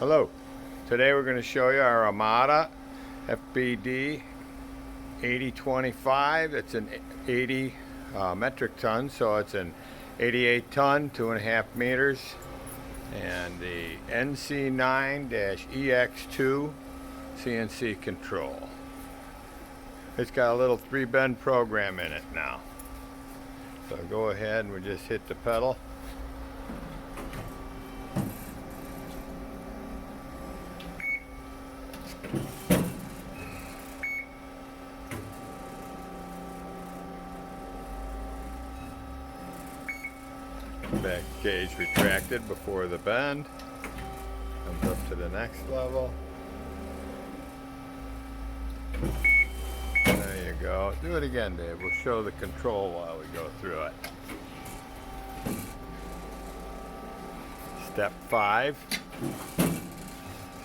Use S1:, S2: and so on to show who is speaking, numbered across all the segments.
S1: Hello, today we're going to show you our Amada FBD 8025. It's an 80 metric ton, so it's an 88 ton, 2.5 meters, and the NC9-EX2 CNC control. It's got a little 3-bend program in it now. So go ahead and we just hit the pedal. Back gauge retracted before the bend. Comes up to the next level. There you go. Do it again, Dave. We'll show the control while we go through it. Step 5.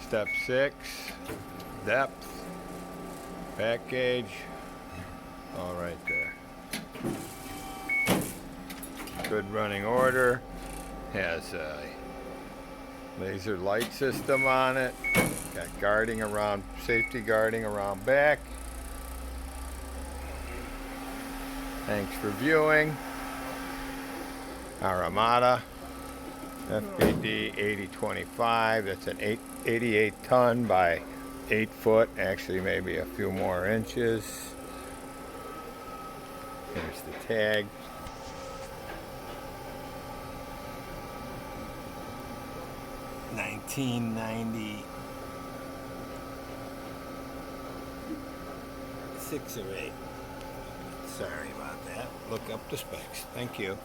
S1: Step 6. Depth. Back gauge. All right there. Good running order. Has a laser light system on it. Got guarding around, safety guarding around back. Thanks for viewing our Amada FBD 8025. That's an 88 ton by 8 foot, actually maybe a few more inches. Here's the tag. $1996 or 8. Sorry about that. Look up the specs. Thank you.